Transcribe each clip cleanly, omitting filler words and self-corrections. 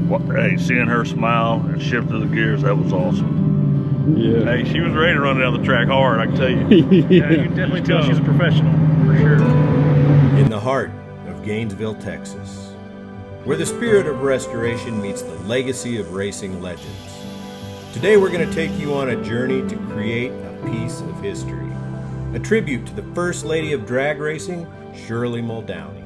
Hey, seeing her smile and shift to the gears, that was awesome. Yeah. Hey, she was ready to run down the track hard, I can tell you. Yeah, you can definitely tell she's a professional, for sure. In the heart of Gainesville, Texas, where the spirit of restoration meets the legacy of racing legends. Today we're going to take you on a journey to create a piece of history. A tribute to the First Lady of Drag Racing, Shirley Muldowney.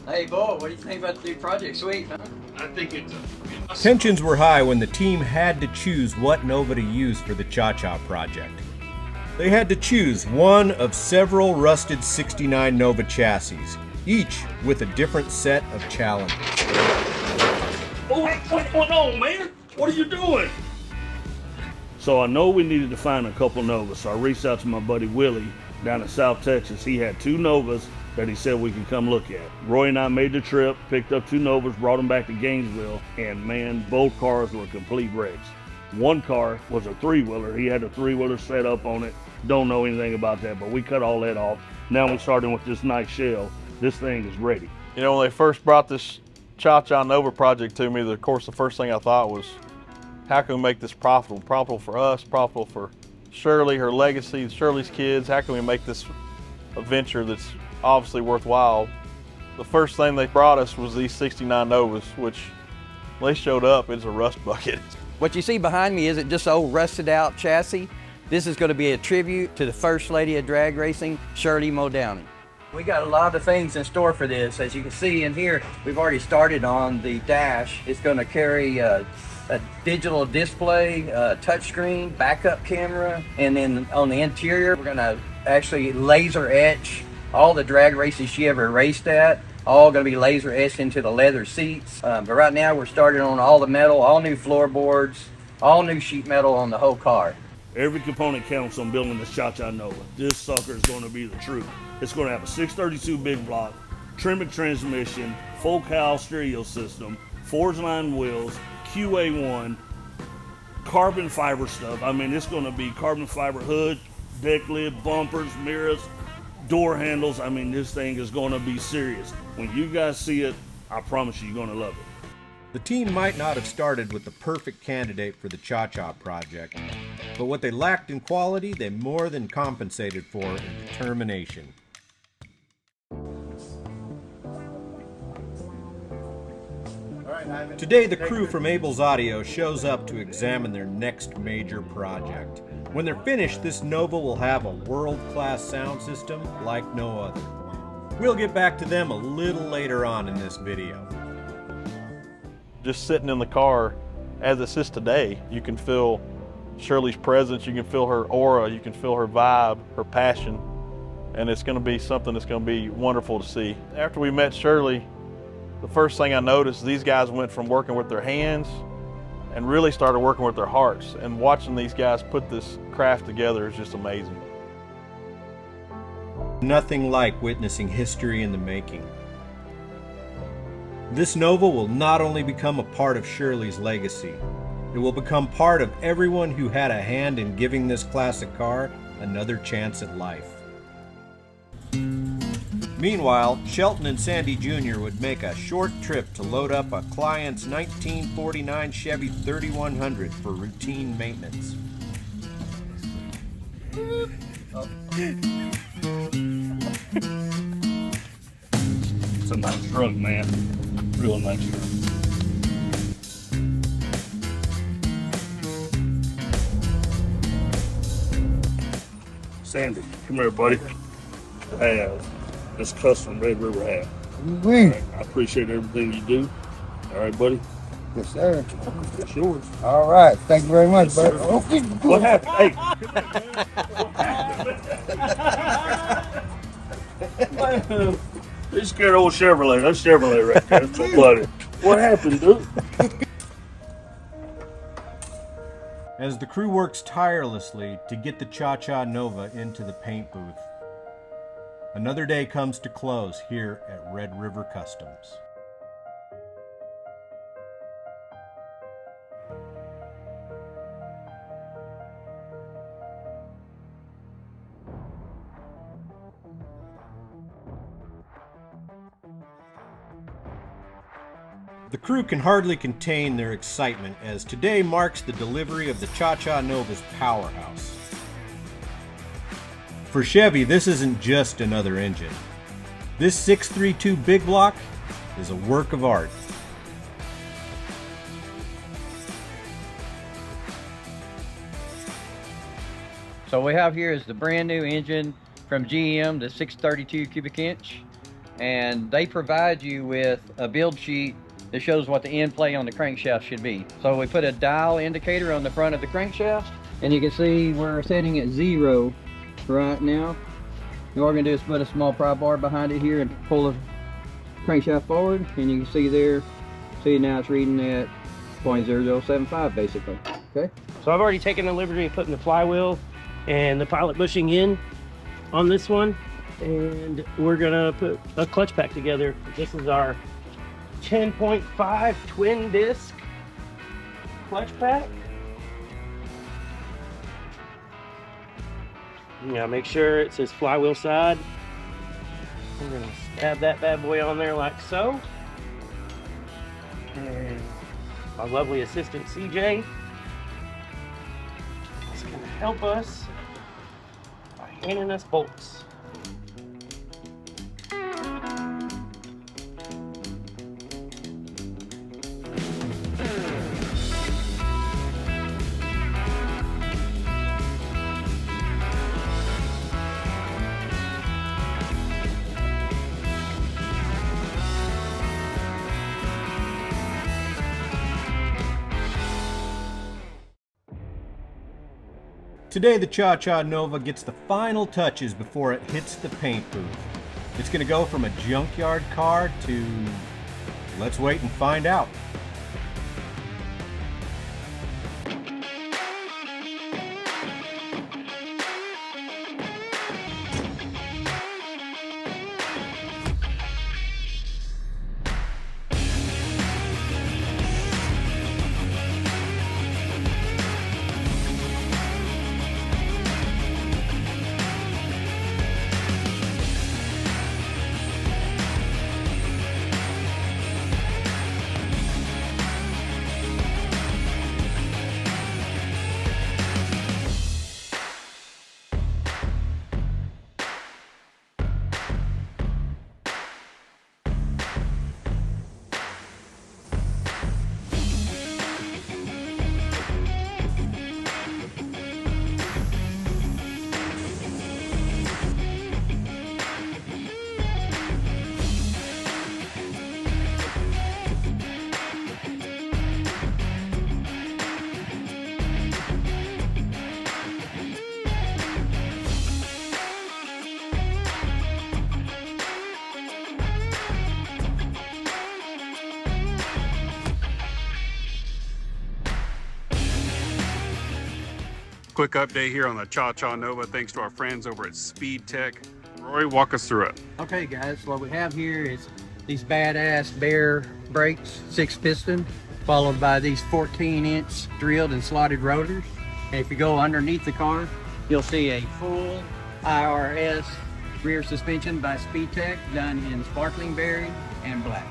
Hey, Bo, what do you think about the new project? Sweet, huh? I think it's Tensions were high when the team had to choose what Nova to use for the Cha-Cha project. They had to choose one of several rusted 69 Nova chassis, each with a different set of challenges. Oh, what's going on, man? What are you doing? So I know we needed to find a couple Novas, so I reached out to my buddy Willie down in South Texas. He had two Novas that he said we could come look at. Roy and I made the trip, picked up two Novas, brought them back to Gainesville, and man, both cars were complete wrecks. One car was a three-wheeler. He had a three-wheeler set up on it. Don't know anything about that, but we cut all that off. Now we're starting with this nice shell. This thing is ready. You know, when they first brought this Cha-Cha Nova project to me, of course, the first thing I thought was, how can we make this profitable? Profitable for us, profitable for Shirley, her legacy, Shirley's kids. How can we make this a venture that's obviously worthwhile? The first thing they brought us was these 69 Novas, which when they showed up, it's a rust bucket. What you see behind me isn't just an old rusted out chassis. This is going to be a tribute to the First Lady of Drag Racing, Shirley Muldowney. We got a lot of things in store for this. As you can see in here, we've already started on the dash. It's going to carry a digital display, touchscreen, backup camera, and then on the interior, we're going to actually laser etch all the drag races she ever raced at. All going to be laser etched into the leather seats. But right now, we're starting on all the metal, all new floorboards, all new sheet metal on the whole car. Every component counts on building this Cha-Cha Nova. This sucker is going to be the truth. It's going to have a 632 big block, TREMEC transmission, full cowl stereo system, Forgeline Wheels, QA1, carbon fiber stuff. I mean, it's going to be carbon fiber hood, deck lid, bumpers, mirrors, door handles. I mean, this thing is going to be serious. When you guys see it, I promise you, you're going to love it. The team might not have started with the perfect candidate for the Cha-Cha project, but what they lacked in quality, they more than compensated for in determination. Today, the crew from Abel's Audio shows up to examine their next major project. When they're finished, this Nova will have a world-class sound system like no other. We'll get back to them a little later on in this video. Just sitting in the car, as it sits today, you can feel Shirley's presence, you can feel her aura, you can feel her vibe, her passion, and it's going to be something that's going to be wonderful to see. After we met Shirley, the first thing I noticed, these guys went from working with their hands and really started working with their hearts, and watching these guys put this craft together is just amazing. Nothing like witnessing history in the making. This Nova will not only become a part of Shirley's legacy, it will become part of everyone who had a hand in giving this classic car another chance at life. Meanwhile, Shelton and Sandy Jr. would make a short trip to load up a client's 1949 Chevy 3100 for routine maintenance. It's a nice truck, man. Real nice truck. Sandy, come here, buddy. I have this custom Red River hat. Oui. I appreciate everything you do. All right, buddy. Yes, sir. It's yours. All right. Thank you very much, Yes, buddy. sir. Okay. What happened? Hey. They scared old Chevrolet. That's Chevrolet right there. That's my buddy. What happened, dude? As the crew works tirelessly to get the Cha-Cha Nova into the paint booth, another day comes to close here at Red River Customs. The crew can hardly contain their excitement as today marks the delivery of the Cha-Cha Nova's powerhouse. For Chevy, this isn't just another engine. This 632 big block is a work of art. So what we have here is the brand new engine from GM, the 632 cubic inch, and they provide you with a build sheet that shows what the end play on the crankshaft should be. So we put a dial indicator on the front of the crankshaft, and you can see we're setting at 0 right now. And what we're gonna do is put a small pry bar behind it here and pull the crankshaft forward, and you can see there, see now it's reading at 0.0075 basically, okay? So I've already taken the liberty of putting the flywheel and the pilot bushing in on this one, and we're gonna put a clutch pack together. This is our 10.5 twin disc clutch pack. Now make sure it says flywheel side. I'm gonna stab that bad boy on there like so. And my lovely assistant CJ is gonna help us by handing us bolts. Today the Cha-Cha Nova gets the final touches before it hits the paint booth. It's going to go from a junkyard car to... let's wait and find out. Quick update here on the Cha-Cha Nova thanks to our friends over at Speedtech. Roy, walk us through it. Okay guys, what we have here is these badass Bear brakes, 6-piston, followed by these 14-inch drilled and slotted rotors. And if you go underneath the car, you'll see a full IRS rear suspension by Speedtech done in sparkling berry and black.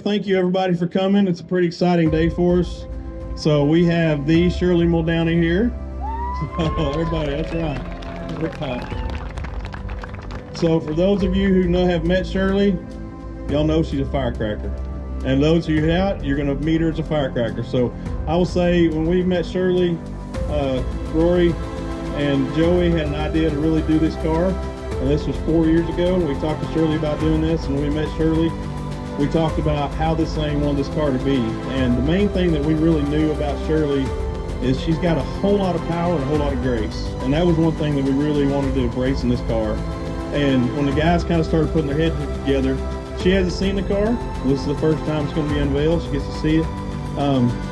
Thank you everybody for coming. It's a pretty exciting day for us. So we have the Shirley Muldowney here. So everybody, that's right. So for those of you who have met Shirley, y'all know she's a firecracker. And those of you out, you're gonna meet her as a firecracker. So I will say when we met Shirley, Rory, and Joey had an idea to really do this car, and this was 4 years ago. We talked to Shirley about doing this, and when we met Shirley, we talked about how this thing wanted this car to be. And the main thing that we really knew about Shirley is she's got a whole lot of power and a whole lot of grace, and that was one thing that we really wanted to embrace in this car. And when the guys kind of started putting their heads together, she hasn't seen the car. This is the first time it's going to be unveiled. She gets to see it.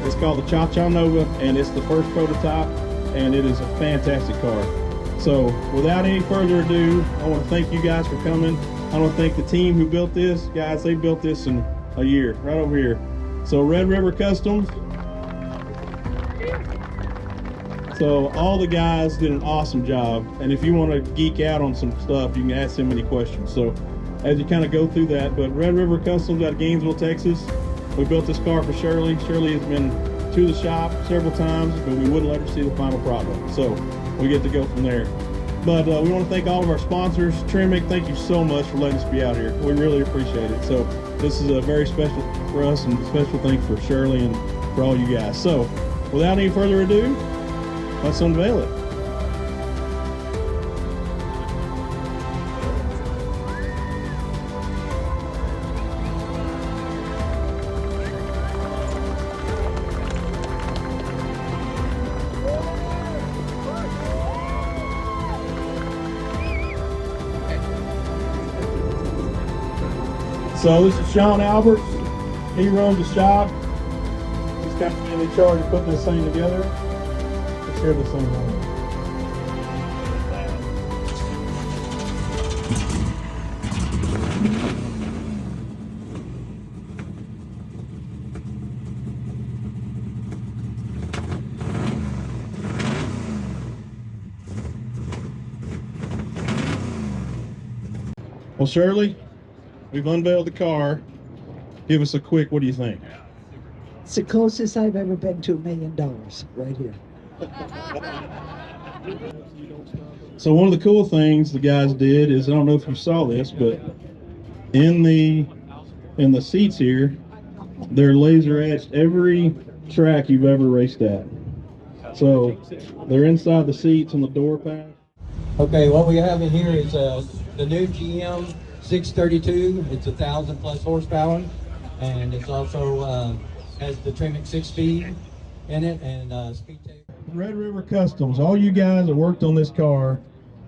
It's called the Cha-Cha Nova, and it's the first prototype, and it is a fantastic car. So without any further ado, I want to thank you guys for coming. I want to thank the team who built this. Guys, they built this in a year, right over here. So Red River Customs. So all the guys did an awesome job. And if you want to geek out on some stuff, you can ask them any questions. So as you kind of go through that, but Red River Customs out of Gainesville, Texas. We built this car for Shirley. Shirley has been to the shop several times, but we wouldn't let her see the final product. So we get to go from there. But we want to thank all of our sponsors. TREMEC, thank you so much for letting us be out here. We really appreciate it. So this is a very special for us, and a special thanks for Shirley and for all you guys. So without any further ado, let's unveil it. So this is Sean Alberts. He runs the shop. He's kind of in charge of putting this thing together. Let's hear this thing on. Well, Shirley, we've unveiled the car. Give us a quick, what do you think? It's the closest I've ever been to $1 million right here. So one of the cool things the guys did is, I don't know if you saw this, but in the seats here, they're laser etched every track you've ever raced at. So they're inside the seats on the door pack. Okay, what we have in here is the new GM 632. It's 1,000+ horsepower, and it's also has the TREMEC 6-speed in it, and Speedtech. Red River Customs, all you guys that worked on this car,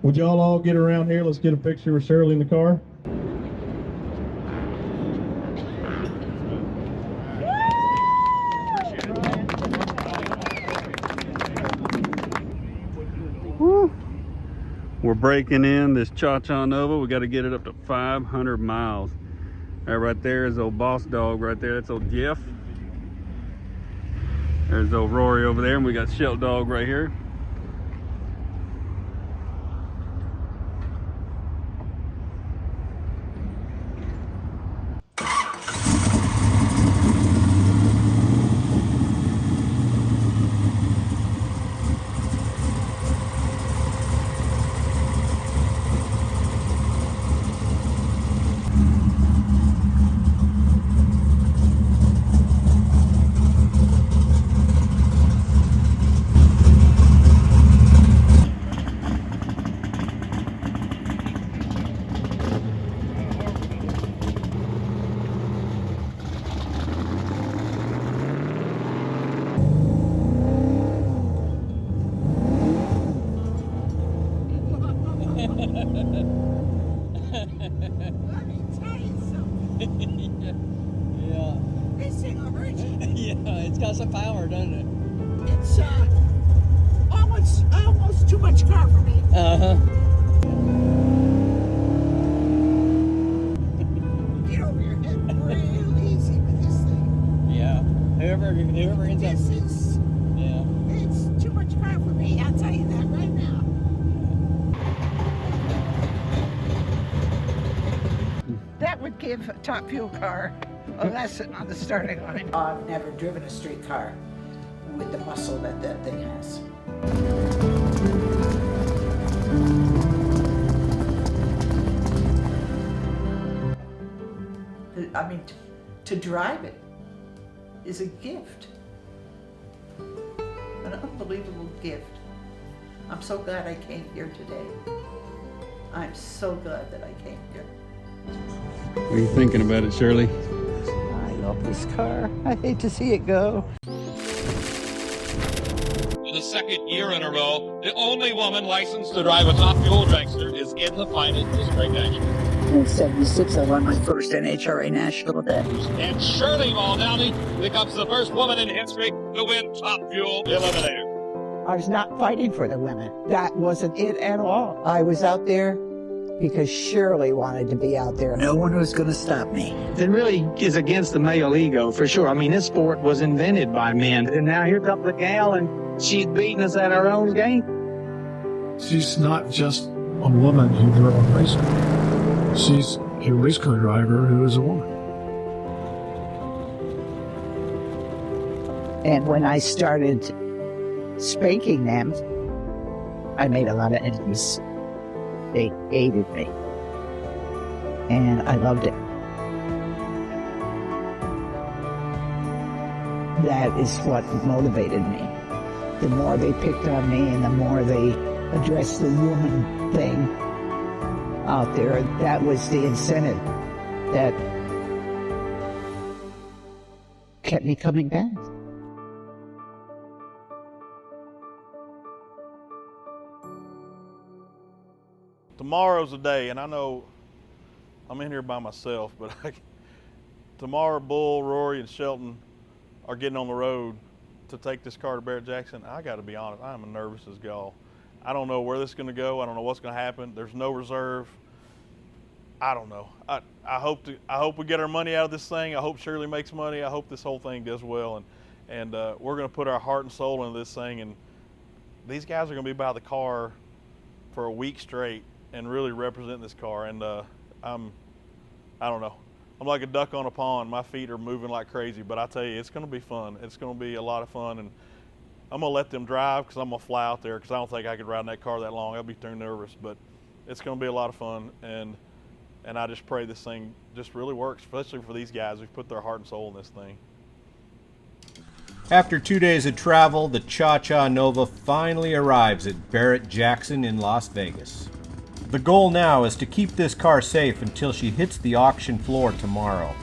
would y'all all get around here? Let's get a picture of Shirley in the car. We're breaking in this Cha-Cha Nova. We got to get it up to 500 miles. That right there is old boss dog right there. That's old Jeff. There's old Rory over there, and we got Shelt Dog right here. It's got some power, doesn't it? It's almost too much car for me. Get over your head real easy with this thing. Yeah. Whoever ends up. This is, Yeah. it's too much car for me. I'll tell you that right now. That would give a top fuel car a lesson on the starting line. I've never driven a street car with the muscle that that thing has. I mean, to drive it is a gift, an unbelievable gift. I'm so glad I came here today. I'm so glad that I came here. What are you thinking about it, Shirley? I love this car. I hate to see it go. For the second year in a row, the only woman licensed to drive a top fuel dragster is in the final district action. In 76, I won my first NHRA national day. And Shirley Muldowney becomes the first woman in history to win top fuel eliminator. I was not fighting for the women. That wasn't it at all. I was out there because Shirley wanted to be out there. No one was going to stop me. It really is against the male ego, for sure. I mean, this sport was invented by men. And now here comes a gal, and she's beating us at our own game. She's not just a woman who grew up racing. She's a race car driver who is a woman. And when I started spanking them, I made a lot of enemies. They hated me. And I loved it. That is what motivated me. The more they picked on me and the more they addressed the woman thing out there, that was the incentive that kept me coming back. Tomorrow's the day, and I know I'm in here by myself, but tomorrow Bull, Rory, and Shelton are getting on the road to take this car to Barrett Jackson. I got to be honest, I'm as nervous as gall. I don't know where this is going to go. I don't know what's going to happen. There's no reserve. I don't know. I hope we get our money out of this thing. I hope Shirley makes money. I hope this whole thing does well, and we're going to put our heart and soul into this thing. And these guys are going to be by the car for a week straight and really represent this car. And I don't know. I'm like a duck on a pond. My feet are moving like crazy, but I tell you, it's going to be fun. It's going to be a lot of fun, and I'm going to let them drive because I'm going to fly out there because I don't think I could ride in that car that long. I'd be too nervous, but it's going to be a lot of fun, and I just pray this thing just really works, especially for these guys who've put their heart and soul in this thing. After 2 days of travel, the Cha-Cha Nova finally arrives at Barrett Jackson in Las Vegas. The goal now is to keep this car safe until she hits the auction floor tomorrow.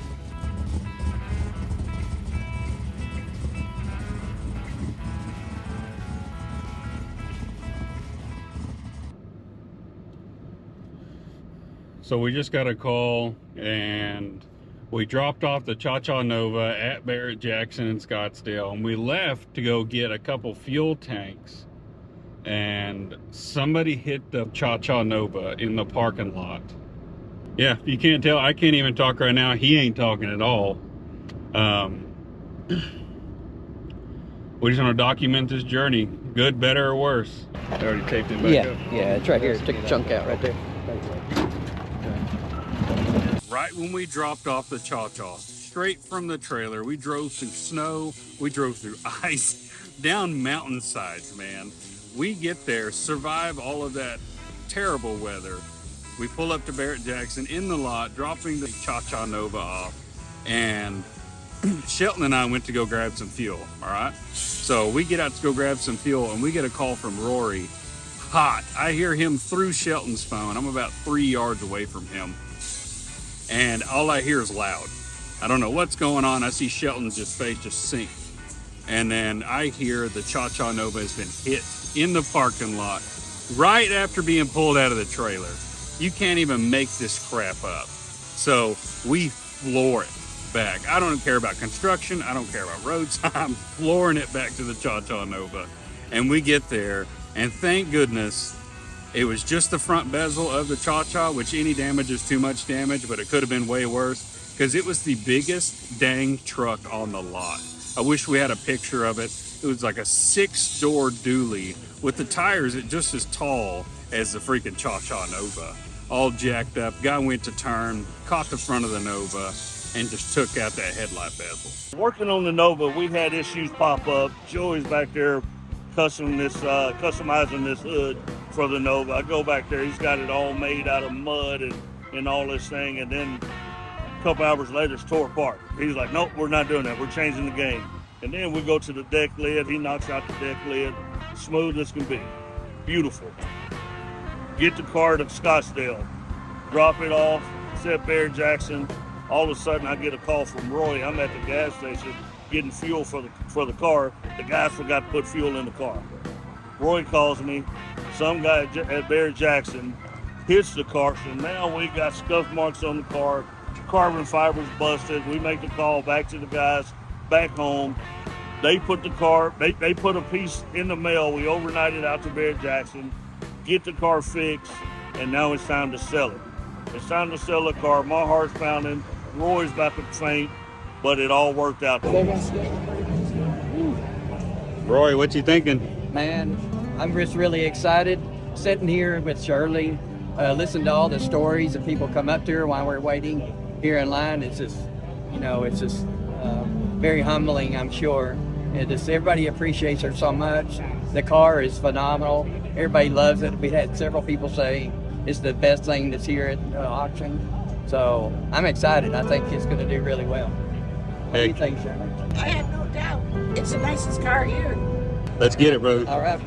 So we just got a call and we dropped off the Cha-Cha Nova at Barrett Jackson in Scottsdale, and we left to go get a couple fuel tanks, and somebody hit the Cha-Cha Nova in the parking lot. Yeah, you can't tell, I can't even talk right now. He ain't talking at all. We just want to document this journey, good, better, or worse. I already taped it back up. Yeah, it's right here. Took a chunk out right there. Right when we dropped off the Cha-Cha, straight from the trailer, we drove through snow, we drove through ice, down mountainsides, man. We get there, survive all of that terrible weather. We pull up to Barrett Jackson in the lot, dropping the Cha-Cha Nova off, and Shelton and I went to go grab some fuel, all right? So we get out to go grab some fuel, and we get a call from Rory, hot. I hear him through Shelton's phone. I'm about 3 yards away from him, and all I hear is loud. I don't know what's going on. I see Shelton's face just sink. And then I hear the Cha-Cha Nova has been hit in the parking lot right after being pulled out of the trailer. You can't even make this crap up. So we floor it back. I don't care about construction. I don't care about roads. I'm flooring it back to the Cha-Cha Nova. And we get there, and thank goodness it was just the front bezel of the Cha-Cha, which any damage is too much damage, but it could have been way worse because it was the biggest dang truck on the lot. I wish we had a picture of it. It was like a 6-door dually with the tires just as tall as the freaking Cha-Cha Nova. All jacked up. Guy went to turn, caught the front of the Nova, and just took out that headlight bezel. Working on the Nova, we've had issues pop up. Joey's back there customizing this hood for the Nova. I go back there, he's got it all made out of mud and all this thing, and then a couple hours later it's tore apart. He's like, nope, we're not doing that, we're changing the game. And then we go to the deck lid, he knocks out the deck lid, smooth as can be. beautiful. Get the car to Scottsdale, drop it off, set Barrett Jackson. All of a sudden, I get a call from Roy. I'm at the gas station getting fuel for the car. The guys forgot to put fuel in the car. Roy calls me. Some guy at Barrett Jackson hits the car, so now we got scuff marks on the car. Carbon fiber's busted. We make the call back to the guys back home. They put the car, they put a piece in the mail. We overnight it out to Barrett Jackson, get the car fixed, and now it's time to sell it. It's time to sell the car. My heart's pounding. Roy's about to faint, but it all worked out. Roy, what you thinking? Man, I'm just really excited sitting here with Shirley, listening to all the stories of people come up to her while we're waiting here in line. It's just, very humbling, I'm sure. And just everybody appreciates her so much. The car is phenomenal. Everybody loves it. We had several people say it's the best thing that's here at the auction. So I'm excited. I think it's going to do really well. What do you think, Shirley? I have no doubt. It's the nicest car here. Let's get it, bro. All right.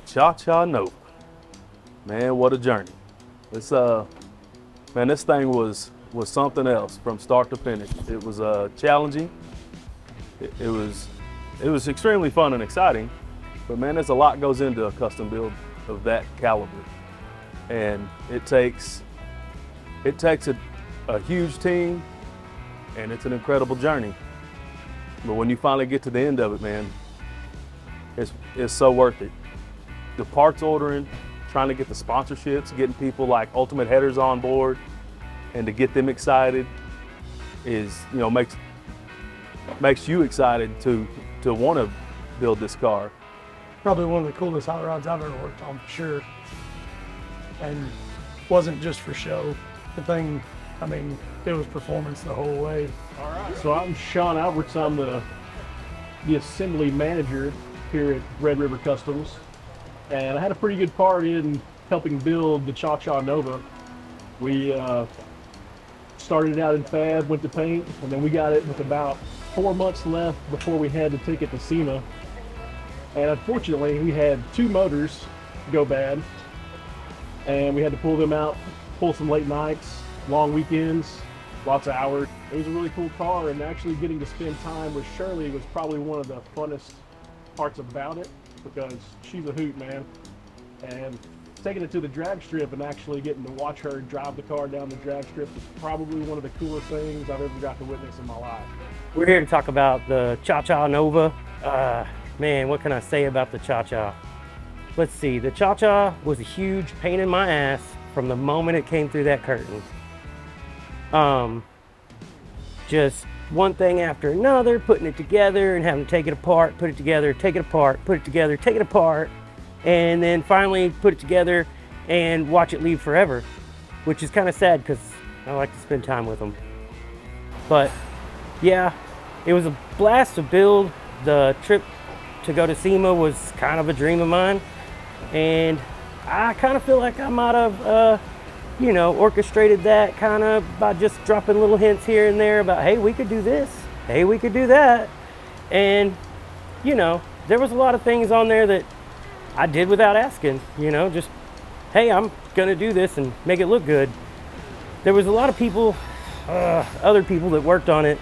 Cha-Cha Nova. Man, what a journey. It's man, this thing was something else from start to finish. It was challenging. It was extremely fun and exciting, but man, there's a lot goes into a custom build of that caliber, and it takes a huge team, and it's an incredible journey. But when you finally get to the end of it, man, it's so worth it. The parts ordering, trying to get the sponsorships, getting people like Ultimate Headers on board, and to get them excited is, makes you excited to want to build this car. Probably one of the coolest hot rods I've ever worked on, for sure. And wasn't just for show. The thing, it was performance the whole way. All right. So I'm Sean Alberts. I'm the assembly manager here at Red River Customs. And I had a pretty good part in helping build the Cha-Cha Nova. We started out in fab, went to paint, and then we got it with about 4 months left before we had to take it to SEMA. And unfortunately, we had 2 motors go bad, and we had to pull them out, pull some late nights, long weekends, lots of hours. It was a really cool car, and actually getting to spend time with Shirley was probably one of the funnest parts about it, because she's a hoot, man. And taking it to the drag strip and actually getting to watch her drive the car down the drag strip is probably one of the coolest things I've ever got to witness in my life. We're here to talk about the Cha-Cha Nova. Man, what can I say about the Cha-Cha? Let's see, the Cha-Cha was a huge pain in my ass from the moment it came through that curtain. Just one thing after another, putting it together and having to take it apart, put it together, take it apart, put it together, take it apart, and then finally put it together and watch it leave forever, which is kind of sad because I like to spend time with them. But yeah, it was a blast to build. The trip to go to SEMA was kind of a dream of mine, and I kind of feel like I might have orchestrated that kind of by just dropping little hints here and there about, hey, we could do this, hey, we could do that. And there was a lot of things on there that I did without asking, just, hey, I'm gonna do this and make it look good. There was a lot of people, other people that worked on it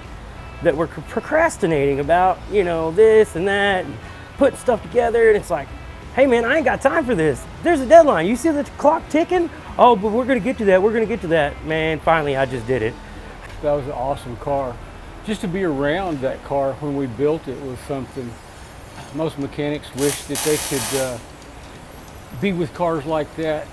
that were procrastinating about, this and that, and putting stuff together, and it's like, hey man, I ain't got time for this. There's a deadline. You see the clock ticking? Oh, but we're gonna get to that. We're gonna get to that. Man, finally, I just did it. That was an awesome car. Just to be around that car when we built it was something. Most mechanics wish that they could be with cars like that.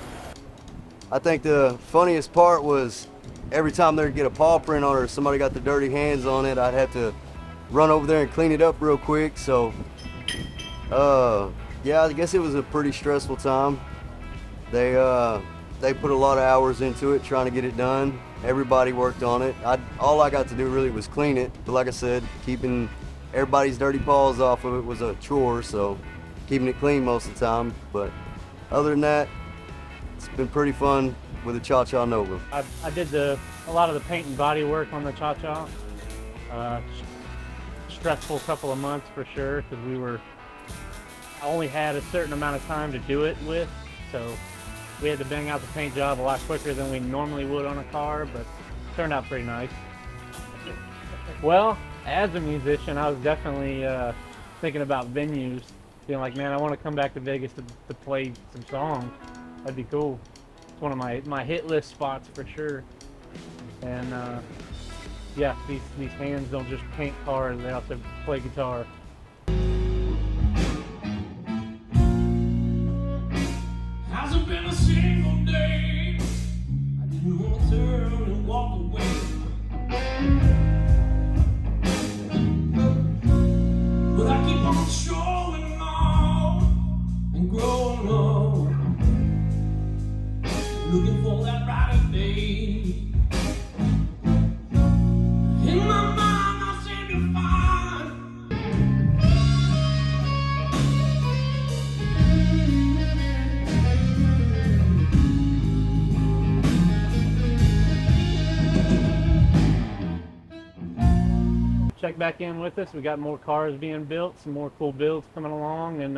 I think the funniest part was every time they'd get a paw print on it or somebody got the dirty hands on it, I'd have to run over there and clean it up real quick. So, yeah, I guess it was a pretty stressful time. They put a lot of hours into it trying to get it done. Everybody worked on it. All I got to do really was clean it. But like I said, keeping everybody's dirty paws off of it was a chore, so keeping it clean most of the time. But other than that, it's been pretty fun with the Cha-Cha Nova. I did a lot of the paint and body work on the Cha-Cha. Stressful couple of months for sure, because we were I only had a certain amount of time to do it with, so we had to bang out the paint job a lot quicker than we normally would on a car, but it turned out pretty nice. Well, as a musician, I was definitely thinking about venues, being like, man, I want to come back to Vegas to play some songs. That'd be cool. It's one of my hit list spots for sure. And yeah, these hands don't just paint cars, they also play guitar. Hasn't been a single day I didn't want to turn and walk away. But I keep on showing on and growing on, looking for that brighter day. In my mind I seem to find check back in with us. We got more cars being built, some more cool builds coming along, and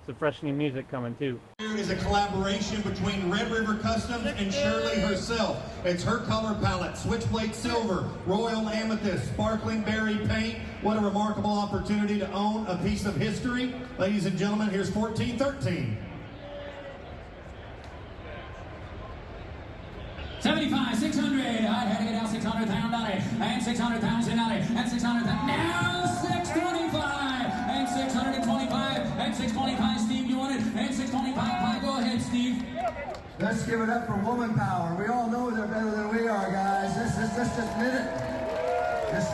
some fresh new music coming too. Here is a collaboration between Red River Customs and Shirley herself. It's her color palette: Switchblade Silver, Royal Amethyst, Sparkling Berry Paint. What a remarkable opportunity to own a piece of history. Ladies and gentlemen, here's 1413. 75, 600, I had to get out 600 pound dolly, and 600 pounds in dolly, and 600 pounds, now 625, and 625, and 625, Steve, you want it, and 625, go ahead, Steve. Let's give it up for woman power. We all know they're better than we are, guys. Just admit it. This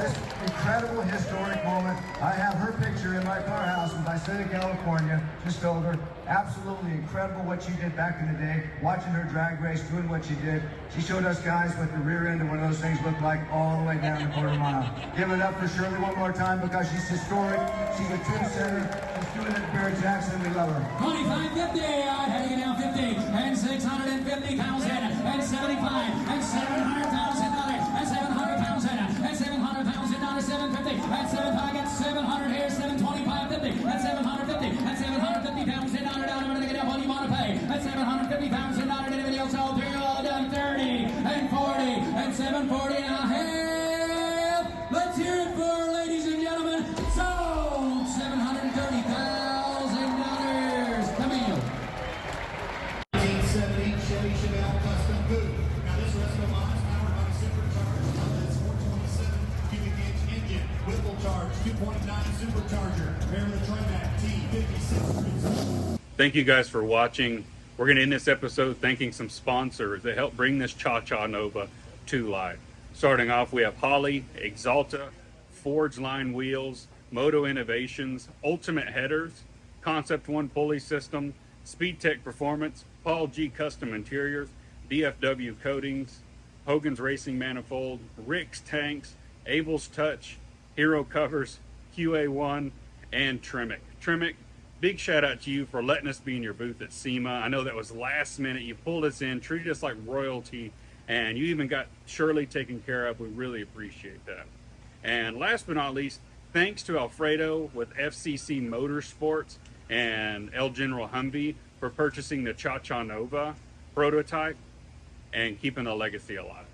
incredible historic moment. I have her picture in my car house in Visalia, California. Just told her, absolutely incredible what you did back in the day. Watching her drag race, doing what she did. She showed us guys what the rear end of one of those things looked like all the way down the quarter mile. Give it up for Shirley one more time because she's historic. She's a trendsetter. She's doing it at Barrett Jackson. We love her. 2550, I had to get down 50, and 650 pounds in, and 75, and 700 pounds in, and 700 pounds in, and 700 pounds in, 750, and 700, get 700 here, 725, 50, and 750, and 750 pounds in, down, I'm gonna get up, what do you want to pay? And 750 pounds in, anybody else, all three, all done, 30, and 40, and 740, and a half. Let's hear it for, ladies and gentlemen, sold $730,000. Come in. 1970 Chevy Chevelle Custom Coupe. Now this resto mod is powered by a supercharged LS 427 cubic inch engine, Whipple charge 2.9 supercharger, rear of the TREMEC T56. Thank you guys for watching. We're going to end this episode thanking some sponsors that helped bring this Cha-Cha Nova to life. Starting off, we have Holley, Axalta, Forgeline Wheels, Modo Innovations, Ultimate Headers, Conceptone Pulley System, Speedtech Performance, Paul G Custom Interiors, DFW Coatings, Hogan's Racing Manifold, Rick's Tanks, Abel's Touch, Hero Covers, QA1, and TREMEC. TREMEC, big shout out to you for letting us be in your booth at SEMA. I know that was last minute. You pulled us in, treated us like royalty, and you even got Shirley taken care of. We really appreciate that. And last but not least, thanks to Alfredo with FCC Motorsports and General Humvee for purchasing the Cha-Cha Nova prototype and keeping the legacy alive.